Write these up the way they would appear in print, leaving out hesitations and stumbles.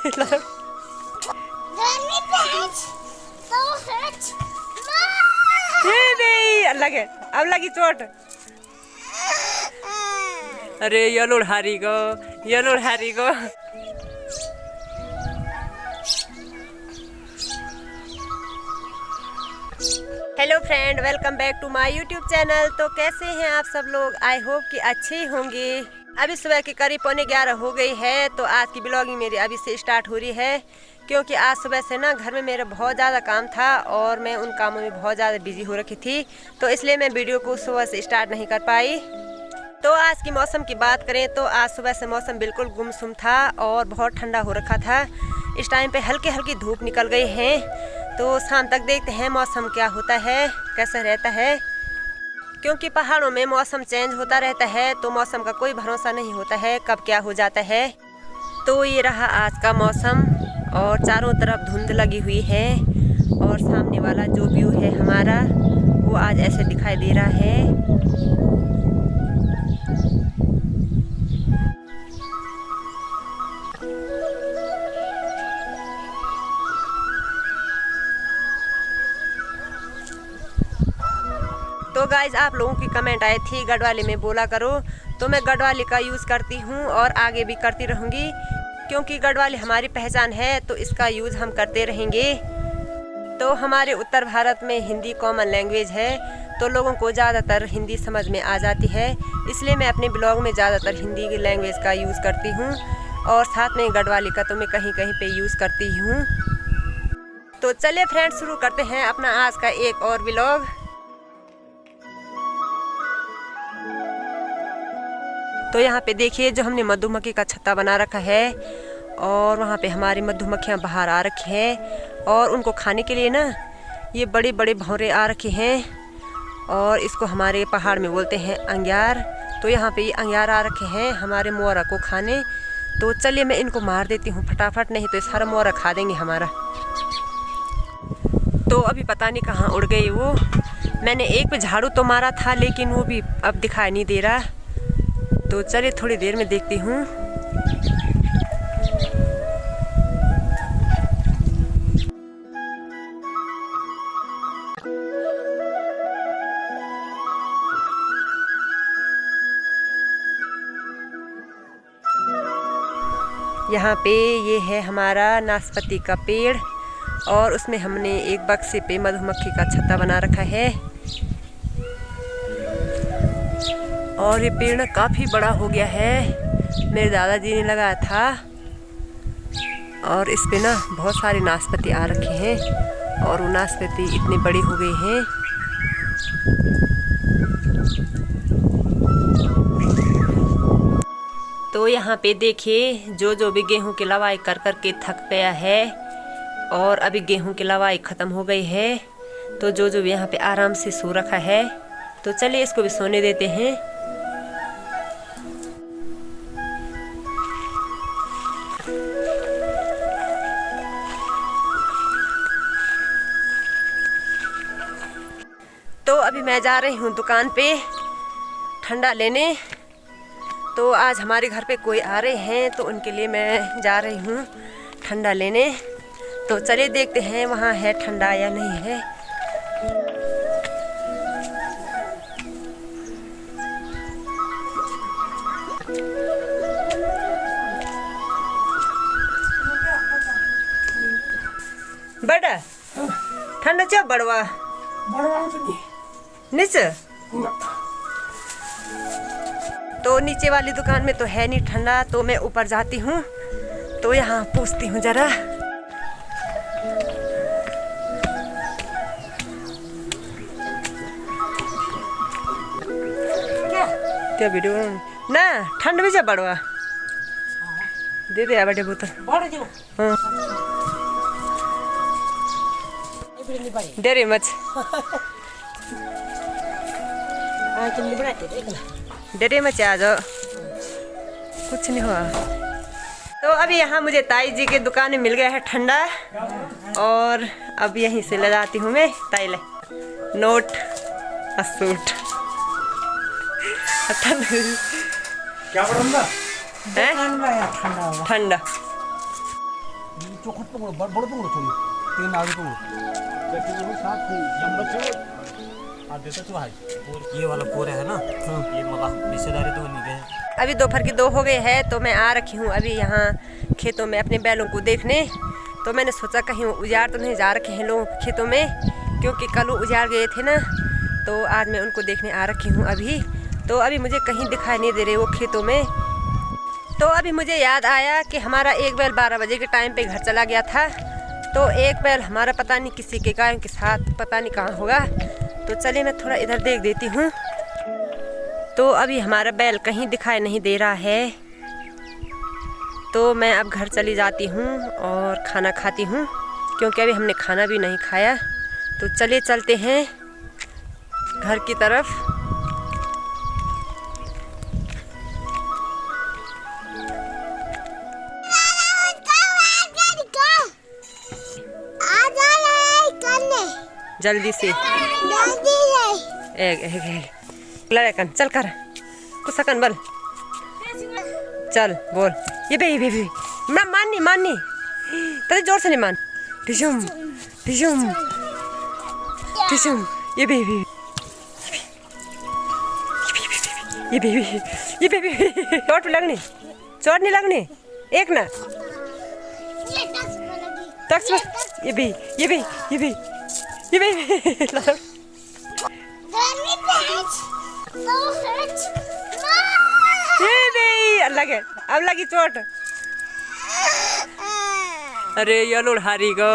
अल्लाह के अब लगी चोट। अरे ये लोड हारी गो, ये लोड हारी गो। Hello friend, welcome back to my YouTube channel. तो कैसे हैं आप सब लोग? आई होप कि अच्छे ही होंगे। अभी सुबह के करीब 11:15 हो गई है। तो आज की ब्लॉगिंग मेरी अभी से स्टार्ट हो रही है, क्योंकि आज सुबह से ना घर में मेरा बहुत ज़्यादा काम था और मैं उन कामों में बहुत ज़्यादा बिजी हो रखी थी, तो इसलिए मैं वीडियो को सुबह से स्टार्ट नहीं कर पाई। तो आज की मौसम की बात करें तो आज सुबह से मौसम बिल्कुल गुमसुम था और बहुत ठंडा हो रखा था। इस टाइम पे हल्की हल्की धूप निकल गई है, तो शाम तक देखते हैं मौसम क्या होता है, कैसा रहता है, क्योंकि पहाड़ों में मौसम चेंज होता रहता है, तो मौसम का कोई भरोसा नहीं होता है कब क्या हो जाता है। तो ये रहा आज का मौसम और चारों तरफ धुंध लगी हुई है और सामने वाला जो व्यू है हमारा वो आज ऐसे दिखाई दे रहा है। तो गाइज आप लोगों की कमेंट आई थी गढ़वाली में बोला करो, तो मैं गढ़वाली का यूज़ करती हूँ और आगे भी करती रहूँगी, क्योंकि गढ़वाली हमारी पहचान है, तो इसका यूज़ हम करते रहेंगे। तो हमारे उत्तर भारत में हिंदी कॉमन लैंग्वेज है, तो लोगों को ज़्यादातर हिंदी समझ में आ जाती है, इसलिए मैं अपने ब्लॉग में ज़्यादातर हिंदी लैंग्वेज का यूज़ करती हूँ और साथ में गढ़वाली का तो मैं कहीं कहीं पे यूज़ करती हूँ। तो चलिए फ्रेंड्स, शुरू करते हैं अपना आज का एक और ब्लॉग। तो यहाँ पे देखिए जो हमने मधुमक्खी का छत्ता बना रखा है और वहाँ पे हमारी मधुमक्खियाँ बाहर आ रखी हैं और उनको खाने के लिए ना ये बड़े बड़े भौरे आ रखे हैं और इसको हमारे पहाड़ में बोलते हैं अंग्यार। तो यहाँ पे ये अंग्यार आ रखे हैं हमारे मोरा को खाने। तो चलिए मैं इनको मार देती हूँ फटाफट, नहीं तो ये सारा मोरा खा देंगे हमारा। तो अभी पता नहीं कहाँ उड़ गई वो। मैंने एक पे झाड़ू तो मारा था, लेकिन वो भी अब दिखाई नहीं दे रहा। तो चलिए थोड़ी देर में देखती हूँ। यहाँ पे ये है हमारा नाशपाती का पेड़ और उसमें हमने एक बक्से पे मधुमक्खी का छत्ता बना रखा है और ये पेड़ काफ़ी बड़ा हो गया है। मेरे दादाजी ने लगाया था और इस पे ना बहुत सारे नाशपाती आ रखे हैं और वो नाशपाती इतने बड़े हो गए हैं। तो यहाँ पे देखिए जो भी गेहूं की लवाई कर कर के थक गया है और अभी गेहूं की लवाई ख़त्म हो गई है, तो जो भी यहाँ पे आराम से सो रखा है। तो चलिए इसको भी सोने देते हैं। तो अभी मैं जा रही हूँ दुकान पे ठंडा लेने। तो आज हमारे घर पे कोई आ रहे हैं, तो उनके लिए मैं जा रही हूँ ठंडा लेने। तो चलिए देखते हैं वहाँ है ठंडा या नहीं है। बड़ा ठंडा चा बड़वा नीचे, तो नीचे वाली दुकान में तो है नहीं ठंडा, तो मैं ऊपर जाती हूँ। तो यहाँ पूछती हूँ जरा। क्या वीडियो ना ठंड में जा बड़वा दे दे बड़े बोतल। हाँ डेरी मच डेरे में आ जाओ, कुछ नहीं हुआ। तो अभी यहाँ मुझे ताई जी के दुकान में मिल गया है ठंडा और अब यहीं से ले जाती हूँ मैं ताई ले नोट असूट क्या ठंडा। चौखट पकड़ो, बड़ो पकड़ो, छोड़ो, तीन आगे पकड़ो। ये वाला पूरा है ना, ये मतलब रिश्तेदारी तो नहीं गए। अभी दोपहर की 2 हो गए हैं, तो मैं आ रखी हूँ अभी यहाँ खेतों में अपने बैलों को देखने। तो मैंने सोचा कहीं वो उजाड़ तो नहीं जा रखे हैं लोग खेतों में, क्योंकि कल वो उजाड़ गए थे ना, तो आज मैं उनको देखने आ रखी हूँ अभी। तो अभी मुझे कहीं दिखाई नहीं दे रहे वो खेतों में। तो अभी मुझे याद आया कि हमारा एक बैल 12 बजे के टाइम पे घर चला गया था। तो एक बैल हमारा पता नहीं किसी के गायों के साथ पता नहीं कहाँ होगा। तो चलिए मैं थोड़ा इधर देख देती हूँ। तो अभी हमारा बैल कहीं दिखाई नहीं दे रहा है। तो मैं अब घर चली जाती हूँ और खाना खाती हूँ, क्योंकि अभी हमने खाना भी नहीं खाया। तो चलिए चलते हैं घर की तरफ। जल्दी से लड़कन चल कर कुछ सकन बल चल बोल। ये बे माननी तेरे जोर से नहीं मान। टिशुम टिशुम टिशुम ये बेबी चोट नहीं लगनी एक ना टक्स ये भी अल्लाह के अब लगी चोट। अरे ये लोड हारी गो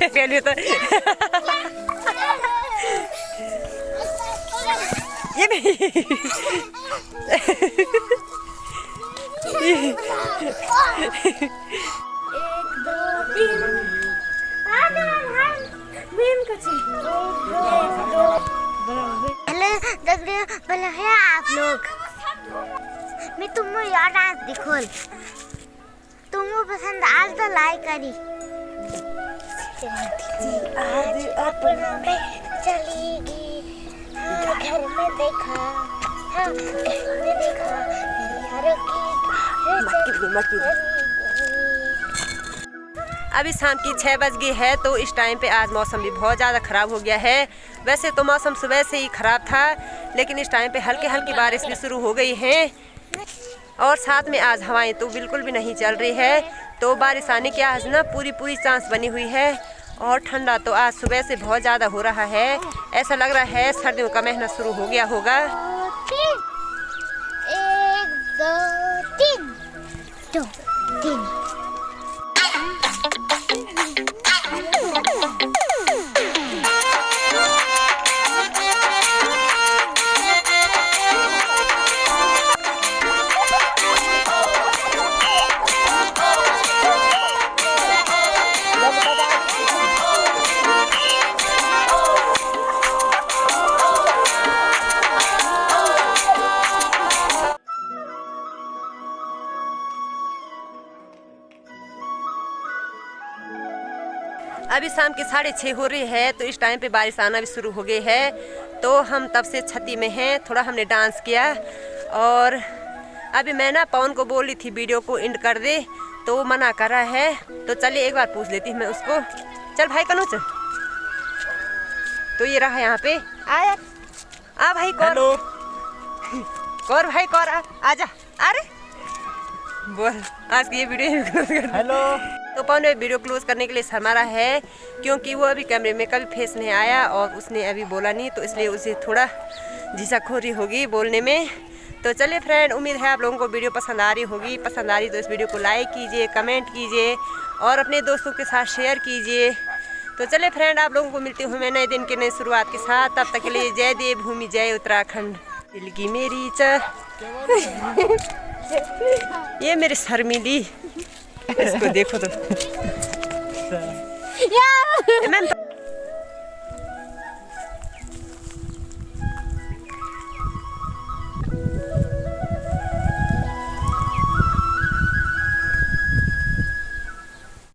पहले तो ये भी हेलो है आप लोग। मैं तुमको यार डांस दिखोल, तुमको पसंद आल तो लाइक करी। आज अपना में चलेगी, घर में देखा, अभी शाम की 6 बज गई है। तो इस टाइम पे आज मौसम भी बहुत ज़्यादा ख़राब हो गया है। वैसे तो मौसम सुबह से ही ख़राब था, लेकिन इस टाइम पे हल्की बारिश भी शुरू हो गई है। और साथ में आज हवाएं तो बिल्कुल भी नहीं चल रही है। तो बारिश आने की आज ना पूरी चांस बनी हुई है। और ठंडा तो आज सुबह से बहुत ज़्यादा हो रहा है। ऐसा लग रहा है सर्दियों का महीना शुरू हो गया होगा। 1 2 3 अभी शाम की 6:30 हो रही है। तो इस टाइम पे बारिश आना भी शुरू हो गई है। तो हम तब से छती में हैं। थोड़ा हमने डांस किया। और अभी मैं ना पवन को बोल रही थी वीडियो को एंड कर दे, तो वो मना कर रहा है। तो चलिए एक बार पूछ लेती हूँ मैं उसको। चल भाई कनूच, तो ये रहा यहाँ पे। आ भाई कौर भाई कौर आजा। अरे बोल आज की ये वीडियो हेलो। तो पवन ने वीडियो क्लोज करने के लिए शर्मा रहा है, क्योंकि वो अभी कैमरे में कभी फेस नहीं आया और उसने अभी बोला नहीं, तो इसलिए उसे थोड़ा झिझकखोरी होगी बोलने में। तो चलिए फ्रेंड, उम्मीद है आप लोगों को वीडियो पसंद आ रही होगी। पसंद आ रही तो इस वीडियो को लाइक कीजिए, कमेंट कीजिए और अपने दोस्तों के साथ शेयर कीजिए। तो चलिए फ्रेंड, आप लोगों को मिलती हूँ मैं नए दिन की नई शुरुआत के साथ। तब तक के लिए जय देवभूमि, जय उत्तराखंड। दिल की मेरी ये मेरी शर्मिली, इसको देखो तो